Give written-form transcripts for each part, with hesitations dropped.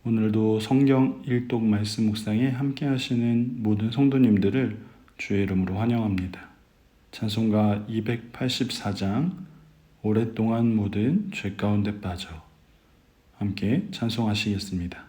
오늘도 성경 일독 말씀 묵상에 함께 하시는 모든 성도님들을 주의 이름으로 환영합니다. 찬송가 284장 오랫동안 모든 죄 가운데 빠져 함께 찬송하시겠습니다.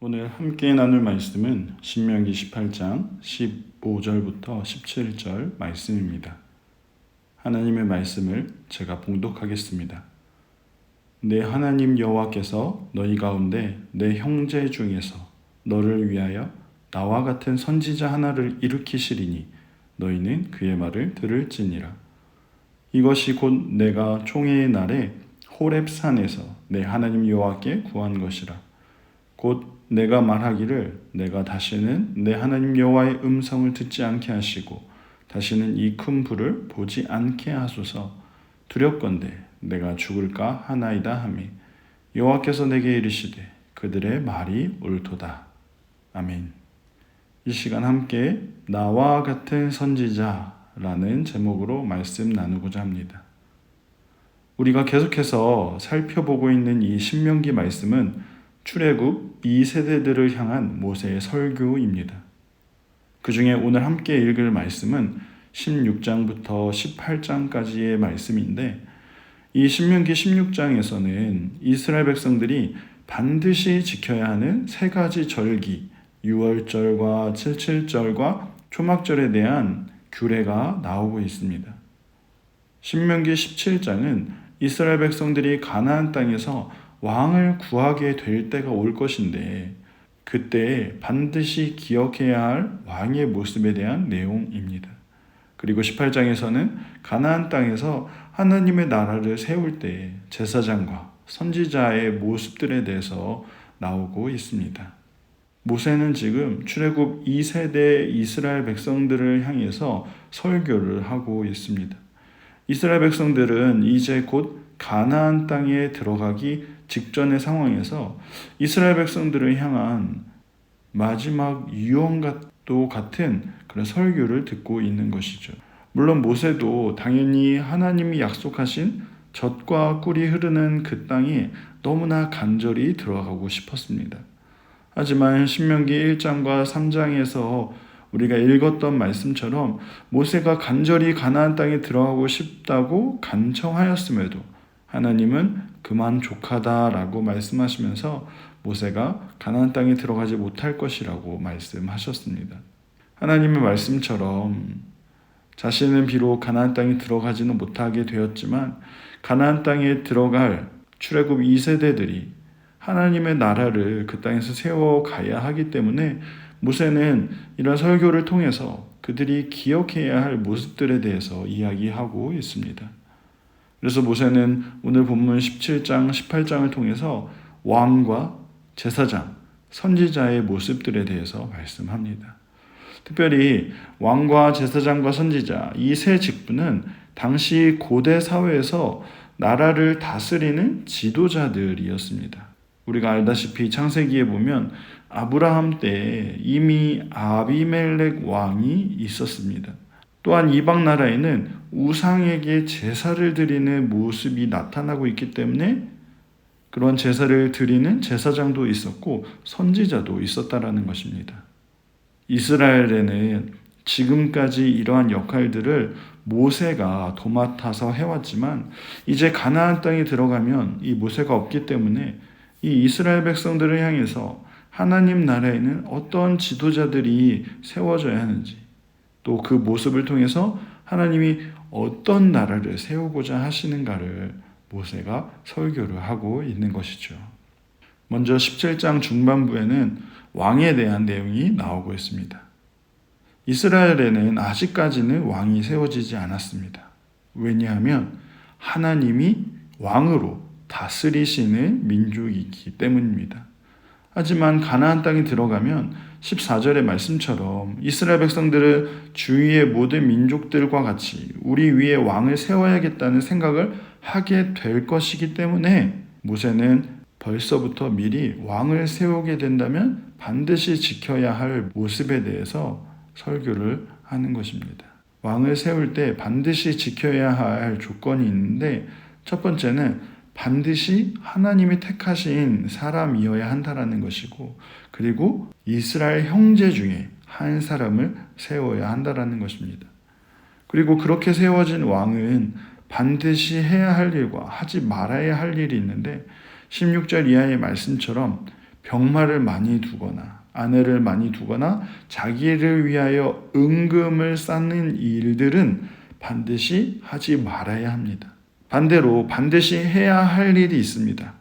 오늘 함께 나눌 말씀은 신명기 18장 15절부터 17절 말씀입니다. 하나님의 말씀을 제가 봉독하겠습니다. 내 하나님 여호와께서 너희 가운데 내 형제 중에서 너를 위하여 나와 같은 선지자 하나를 일으키시리니 너희는 그의 말을 들을지니라. 이것이 곧 내가 총회의 날에 호렙산에서 내 하나님 여호와께 구한 것이라. 곧 내가 말하기를 내가 다시는 내 하나님 여호와의 음성을 듣지 않게 하시고 다시는 이 큰 불을 보지 않게 하소서. 두렵건대 내가 죽을까 하나이다 하매 여호와께서 내게 이르시되 그들의 말이 옳도다. 아멘. 이 시간 함께 나와 같은 선지자라는 제목으로 말씀 나누고자 합니다. 우리가 계속해서 살펴보고 있는 이 신명기 말씀은 출애굽 2세대들을 향한 모세의 설교입니다. 그 중에 오늘 함께 읽을 말씀은 16장부터 18장까지의 말씀인데 이 신명기 16장에서는 이스라엘 백성들이 반드시 지켜야 하는 세 가지 절기, 유월절과 칠칠절과 초막절에 대한 규례가 나오고 있습니다. 신명기 17장은 이스라엘 백성들이 가나안 땅에서 왕을 구하게 될 때가 올 것인데 그때 반드시 기억해야 할 왕의 모습에 대한 내용입니다. 그리고 18장에서는 가나안 땅에서 하나님의 나라를 세울 때 제사장과 선지자의 모습들에 대해서 나오고 있습니다. 모세는 지금 출애굽 2세대 이스라엘 백성들을 향해서 설교를 하고 있습니다. 이스라엘 백성들은 이제 곧 가나안 땅에 들어가기 직전의 상황에서 이스라엘 백성들을 향한 마지막 유언과도 같은 그런 설교를 듣고 있는 것이죠. 물론 모세도 당연히 하나님이 약속하신 젖과 꿀이 흐르는 그 땅에 너무나 간절히 들어가고 싶었습니다. 하지만 신명기 1장과 3장에서 우리가 읽었던 말씀처럼 모세가 간절히 가나안 땅에 들어가고 싶다고 간청하였음에도 하나님은 그만 족하다라고 말씀하시면서 모세가 가나안 땅에 들어가지 못할 것이라고 말씀하셨습니다. 하나님의 말씀처럼 자신은 비록 가나안 땅에 들어가지는 못하게 되었지만 가나안 땅에 들어갈 출애굽 2세대들이 하나님의 나라를 그 땅에서 세워가야 하기 때문에 모세는 이런 설교를 통해서 그들이 기억해야 할 모습들에 대해서 이야기하고 있습니다. 그래서 모세는 오늘 본문 17장, 18장을 통해서 왕과 제사장, 선지자의 모습들에 대해서 말씀합니다. 특별히 왕과 제사장과 선지자 이 세 직분은 당시 고대 사회에서 나라를 다스리는 지도자들이었습니다. 우리가 알다시피 창세기에 보면 아브라함 때 이미 아비멜렉 왕이 있었습니다. 또한 이방 나라에는 우상에게 제사를 드리는 모습이 나타나고 있기 때문에 그런 제사를 드리는 제사장도 있었고 선지자도 있었다라는 것입니다. 이스라엘에는 지금까지 이러한 역할들을 모세가 도맡아서 해왔지만 이제 가나안 땅에 들어가면 이 모세가 없기 때문에 이 이스라엘 백성들을 향해서 하나님 나라에는 어떤 지도자들이 세워져야 하는지, 또 그 모습을 통해서 하나님이 어떤 나라를 세우고자 하시는가를 모세가 설교를 하고 있는 것이죠. 먼저 17장 중반부에는 왕에 대한 내용이 나오고 있습니다. 이스라엘에는 아직까지는 왕이 세워지지 않았습니다. 왜냐하면 하나님이 왕으로 다스리시는 민족이기 때문입니다. 하지만 가나안 땅에 들어가면 14절의 말씀처럼 이스라엘 백성들은 주위의 모든 민족들과 같이 우리 위에 왕을 세워야겠다는 생각을 하게 될 것이기 때문에 모세는 벌써부터 미리 왕을 세우게 된다면 반드시 지켜야 할 모습에 대해서 설교를 하는 것입니다. 왕을 세울 때 반드시 지켜야 할 조건이 있는데, 첫 번째는 반드시 하나님이 택하신 사람이어야 한다라는 것이고, 그리고 이스라엘 형제 중에 한 사람을 세워야 한다라는 것입니다. 그리고 그렇게 세워진 왕은 반드시 해야 할 일과 하지 말아야 할 일이 있는데, 16절 이하의 말씀처럼 병마를 많이 두거나 아내를 많이 두거나 자기를 위하여 은금을 쌓는 일들은 반드시 하지 말아야 합니다. 반대로 반드시 해야 할 일이 있습니다.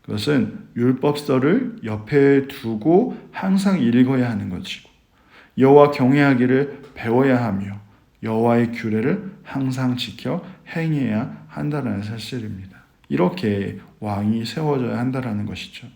그것은 율법서를 옆에 두고 항상 읽어야 하는 것이고, 여호와 경외하기를 배워야 하며 여호와의 규례를 항상 지켜 행해야 한다는 사실입니다. 이렇게 왕이 세워져야 한다는 것이죠.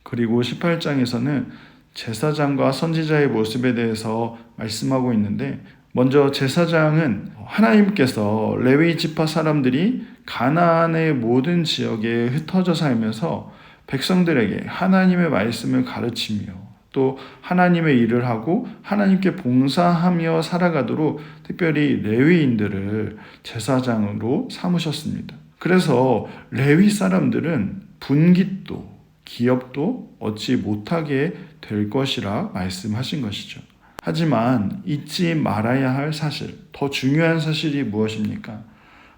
그리고 18장에서는 제사장과 선지자의 모습에 대해서 말씀하고 있는데, 먼저 제사장은 하나님께서 레위 지파 사람들이 가나안의 모든 지역에 흩어져 살면서 백성들에게 하나님의 말씀을 가르치며 또 하나님의 일을 하고 하나님께 봉사하며 살아가도록 특별히 레위인들을 제사장으로 삼으셨습니다. 그래서 레위 사람들은 분깃도 기업도 얻지 못하게 될 것이라 말씀하신 것이죠. 하지만 잊지 말아야 할 사실, 더 중요한 사실이 무엇입니까?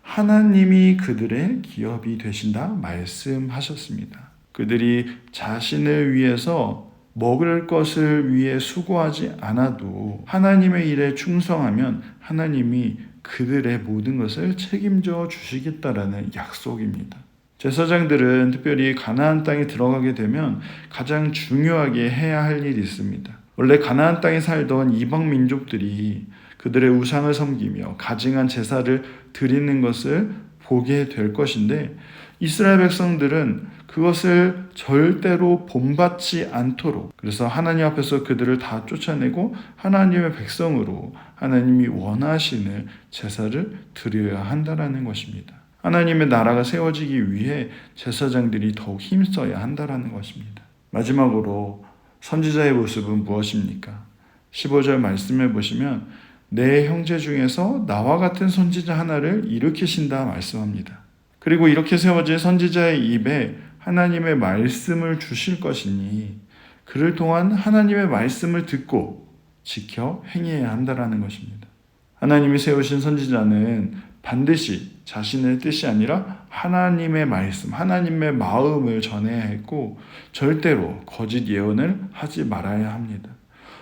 하나님이 그들의 기업이 되신다 말씀하셨습니다. 그들이 자신을 위해서 먹을 것을 위해 수고하지 않아도 하나님의 일에 충성하면 하나님이 그들의 모든 것을 책임져 주시겠다라는 약속입니다. 제사장들은 특별히 가나안 땅에 들어가게 되면 가장 중요하게 해야 할 일이 있습니다. 원래 가나안 땅에 살던 이방 민족들이 그들의 우상을 섬기며 가증한 제사를 드리는 것을 보게 될 것인데, 이스라엘 백성들은 그것을 절대로 본받지 않도록, 그래서 하나님 앞에서 그들을 다 쫓아내고 하나님의 백성으로 하나님이 원하시는 제사를 드려야 한다는 것입니다. 하나님의 나라가 세워지기 위해 제사장들이 더욱 힘써야 한다는 것입니다. 마지막으로 선지자의 모습은 무엇입니까? 15절 말씀을 보시면 내 형제 중에서 나와 같은 선지자 하나를 일으키신다 말씀합니다. 그리고 이렇게 세워진 선지자의 입에 하나님의 말씀을 주실 것이니 그를 통한 하나님의 말씀을 듣고 지켜 행해야 한다는 것입니다. 하나님이 세우신 선지자는 반드시 자신의 뜻이 아니라 하나님의 말씀, 하나님의 마음을 전해야 했고 절대로 거짓 예언을 하지 말아야 합니다.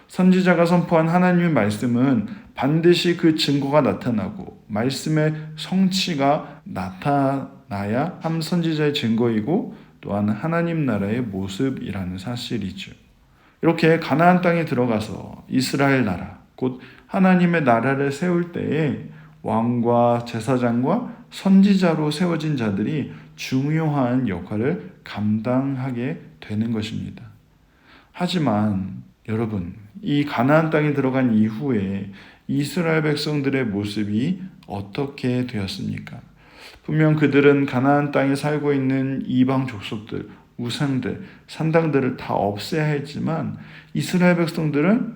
선지자가 선포한 하나님의 말씀은 반드시 그 증거가 나타나고 말씀의 성취가 나타나야 한 선지자의 증거이고 또한 하나님 나라의 모습이라는 사실이죠. 이렇게 가나안 땅에 들어가서 이스라엘 나라, 곧 하나님의 나라를 세울 때에 왕과 제사장과 선지자로 세워진 자들이 중요한 역할을 감당하게 되는 것입니다. 하지만 여러분, 이 가나안 땅에 들어간 이후에 이스라엘 백성들의 모습이 어떻게 되었습니까? 분명 그들은 가나안 땅에 살고 있는 이방 족속들, 우상들, 산당들을 다 없애야 했지만 이스라엘 백성들은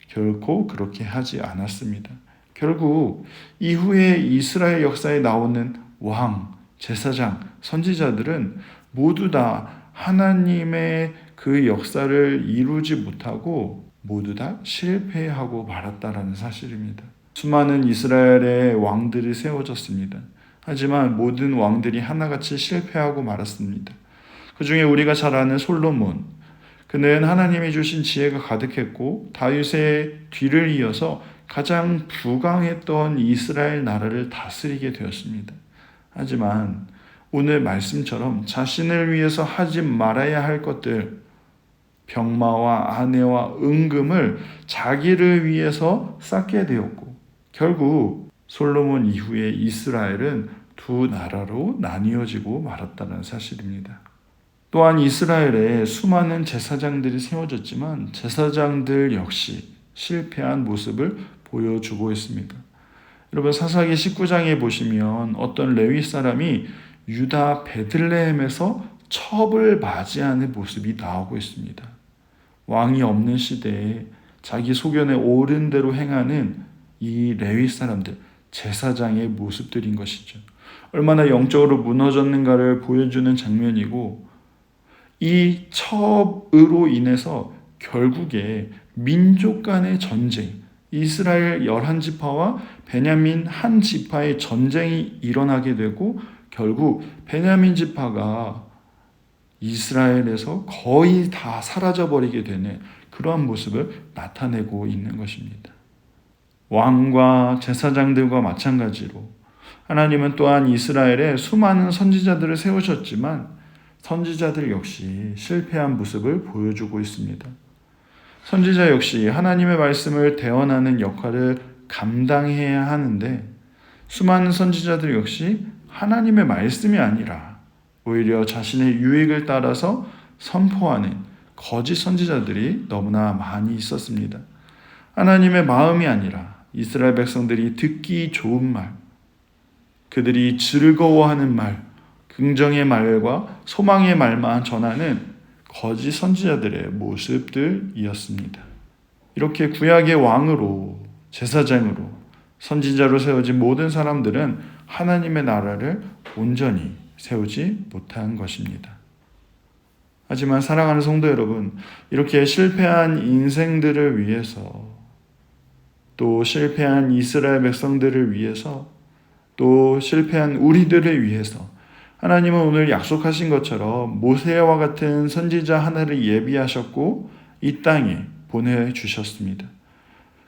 결코 그렇게 하지 않았습니다. 결국 이후에 이스라엘 역사에 나오는 왕, 제사장, 선지자들은 모두 다 하나님의 그 역사를 이루지 못하고 모두 다 실패하고 말았다라는 사실입니다. 수많은 이스라엘의 왕들이 세워졌습니다. 하지만 모든 왕들이 하나같이 실패하고 말았습니다. 그 중에 우리가 잘 아는 솔로몬, 그는 하나님이 주신 지혜가 가득했고 다윗의 뒤를 이어서 가장 부강했던 이스라엘 나라를 다스리게 되었습니다. 하지만 오늘 말씀처럼 자신을 위해서 하지 말아야 할 것들, 병마와 아내와 은금을 자기를 위해서 쌓게 되었고, 결국 솔로몬 이후에 이스라엘은 두 나라로 나뉘어지고 말았다는 사실입니다. 또한 이스라엘에 수많은 제사장들이 세워졌지만 제사장들 역시 실패한 모습을 보여주고 있습니다. 여러분, 사사기 19장에 보시면 어떤 레위 사람이 유다 베들레헴에서 첩을 맞이하는 모습이 나오고 있습니다. 왕이 없는 시대에 자기 소견에 옳은 대로 행하는 이 레위 사람들, 제사장의 모습들인 것이죠. 얼마나 영적으로 무너졌는가를 보여주는 장면이고, 이 첩으로 인해서 결국에 민족 간의 전쟁, 이스라엘 11지파와 베냐민 한 지파의 전쟁이 일어나게 되고, 결국 베냐민 지파가 이스라엘에서 거의 다 사라져버리게 되는 그러한 모습을 나타내고 있는 것입니다. 왕과 제사장들과 마찬가지로 하나님은 또한 이스라엘에 수많은 선지자들을 세우셨지만 선지자들 역시 실패한 모습을 보여주고 있습니다. 선지자 역시 하나님의 말씀을 대언하는 역할을 감당해야 하는데 수많은 선지자들 역시 하나님의 말씀이 아니라 오히려 자신의 유익을 따라서 선포하는 거짓 선지자들이 너무나 많이 있었습니다. 하나님의 마음이 아니라 이스라엘 백성들이 듣기 좋은 말, 그들이 즐거워하는 말, 긍정의 말과 소망의 말만 전하는 거짓 선지자들의 모습들이었습니다. 이렇게 구약의 왕으로, 제사장으로, 선지자로 세워진 모든 사람들은 하나님의 나라를 온전히 세우지 못한 것입니다. 하지만 사랑하는 성도 여러분, 이렇게 실패한 인생들을 위해서, 또 실패한 이스라엘 백성들을 위해서, 또 실패한 우리들을 위해서 하나님은 오늘 약속하신 것처럼 모세와 같은 선지자 하나를 예비하셨고 이 땅에 보내주셨습니다.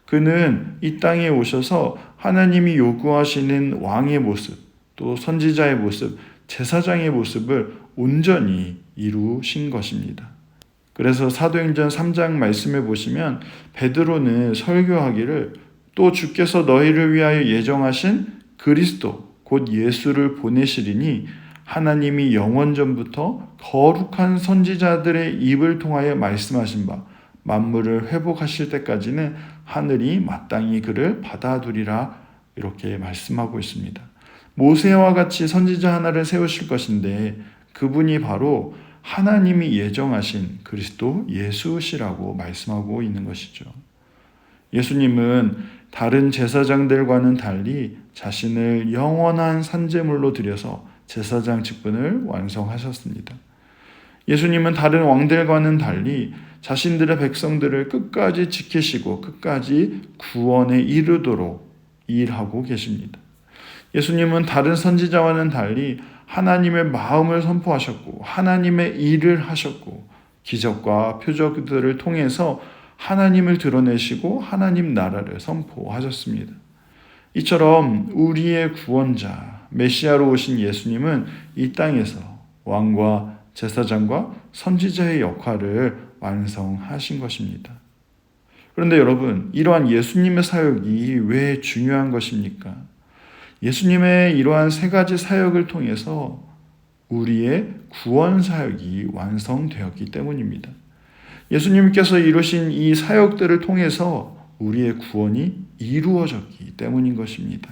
그는 이 땅에 오셔서 하나님이 요구하시는 왕의 모습, 또 선지자의 모습, 제사장의 모습을 온전히 이루신 것입니다. 그래서 사도행전 3장 말씀을 보시면 베드로는 설교하기를 또 주께서 너희를 위하여 예정하신 그리스도 곧 예수를 보내시리니 하나님이 영원전부터 거룩한 선지자들의 입을 통하여 말씀하신 바 만물을 회복하실 때까지는 하늘이 마땅히 그를 받아두리라 이렇게 말씀하고 있습니다. 모세와 같이 선지자 하나를 세우실 것인데 그분이 바로 하나님이 예정하신 그리스도 예수시라고 말씀하고 있는 것이죠. 예수님은 다른 제사장들과는 달리 자신을 영원한 산제물로 드려서 제사장 직분을 완성하셨습니다. 예수님은 다른 왕들과는 달리 자신들의 백성들을 끝까지 지키시고 끝까지 구원에 이르도록 일하고 계십니다. 예수님은 다른 선지자와는 달리 하나님의 마음을 선포하셨고 하나님의 일을 하셨고 기적과 표적들을 통해서 하나님을 드러내시고 하나님 나라를 선포하셨습니다. 이처럼 우리의 구원자 메시아로 오신 예수님은 이 땅에서 왕과 제사장과 선지자의 역할을 완성하신 것입니다. 그런데 여러분, 이러한 예수님의 사역이 왜 중요한 것입니까? 예수님의 이러한 세 가지 사역을 통해서 우리의 구원 사역이 완성되었기 때문입니다. 예수님께서 이루신 이 사역들을 통해서 우리의 구원이 이루어졌기 때문인 것입니다.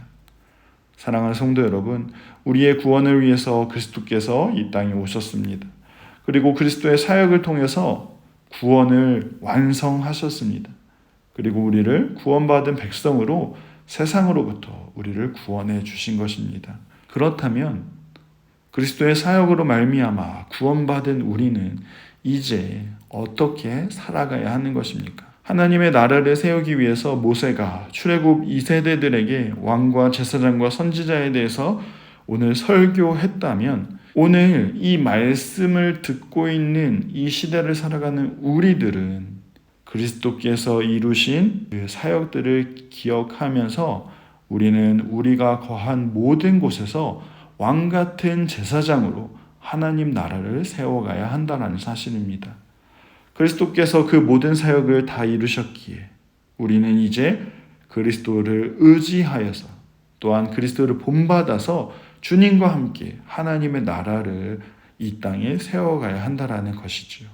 사랑하는 성도 여러분, 우리의 구원을 위해서 그리스도께서 이 땅에 오셨습니다. 그리고 그리스도의 사역을 통해서 구원을 완성하셨습니다. 그리고 우리를 구원받은 백성으로 세상으로부터 우리를 구원해 주신 것입니다. 그렇다면 그리스도의 사역으로 말미암아 구원받은 우리는 이제 어떻게 살아가야 하는 것입니까? 하나님의 나라를 세우기 위해서 모세가 출애굽 2세대들에게 왕과 제사장과 선지자에 대해서 오늘 설교했다면 오늘 이 말씀을 듣고 있는 이 시대를 살아가는 우리들은 그리스도께서 이루신 그 사역들을 기억하면서 우리는 우리가 거한 모든 곳에서 왕같은 제사장으로 하나님 나라를 세워가야 한다는 사실입니다. 그리스도께서 그 모든 사역을 다 이루셨기에 우리는 이제 그리스도를 의지하여서 또한 그리스도를 본받아서 주님과 함께 하나님의 나라를 이 땅에 세워가야 한다는 것이지요.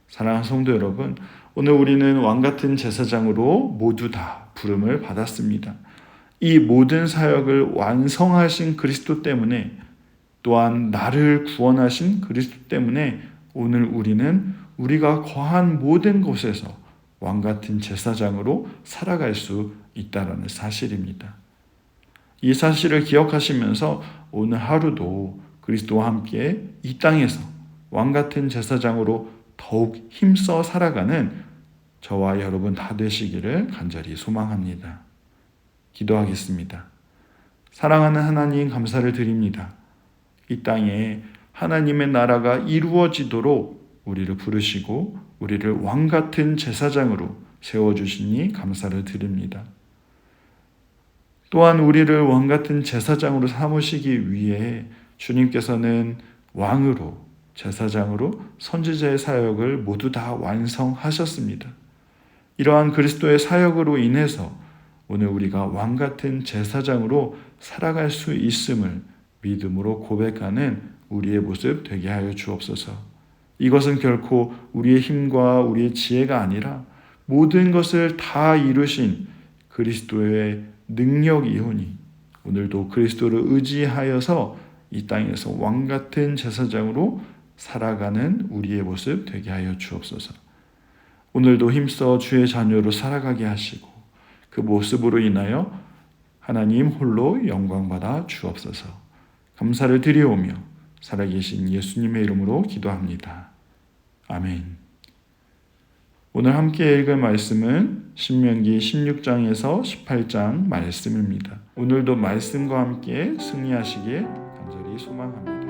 사랑하는 성도 여러분, 오늘 우리는 왕같은 제사장으로 모두 다 부름을 받았습니다. 이 모든 사역을 완성하신 그리스도 때문에 또한 나를 구원하신 그리스도 때문에 오늘 우리는 우리가 거한 모든 곳에서 왕같은 제사장으로 살아갈 수 있다는 사실입니다. 이 사실을 기억하시면서 오늘 하루도 그리스도와 함께 이 땅에서 왕같은 제사장으로 더욱 힘써 살아가는 저와 여러분 다 되시기를 간절히 소망합니다. 기도하겠습니다. 사랑하는 하나님, 감사를 드립니다. 이 땅에 하나님의 나라가 이루어지도록 우리를 부르시고 우리를 왕같은 제사장으로 세워주시니 감사를 드립니다. 또한 우리를 왕같은 제사장으로 삼으시기 위해 주님께서는 왕으로, 제사장으로 선지자의 사역을 모두 다 완성하셨습니다. 이러한 그리스도의 사역으로 인해서 오늘 우리가 왕같은 제사장으로 살아갈 수 있음을 믿음으로 고백하는 우리의 모습 되게 하여 주옵소서. 이것은 결코 우리의 힘과 우리의 지혜가 아니라 모든 것을 다 이루신 그리스도의 능력이오니 오늘도 그리스도를 의지하여서 이 땅에서 왕같은 제사장으로 살아가는 우리의 모습 되게 하여 주옵소서. 오늘도 힘써 주의 자녀로 살아가게 하시고 그 모습으로 인하여 하나님 홀로 영광받아 주옵소서. 감사를 드리오며 살아계신 예수님의 이름으로 기도합니다. 아멘. 오늘 함께 읽을 말씀은 신명기 16장에서 18장 말씀입니다. 오늘도 말씀과 함께 승리하시길 간절히 소망합니다.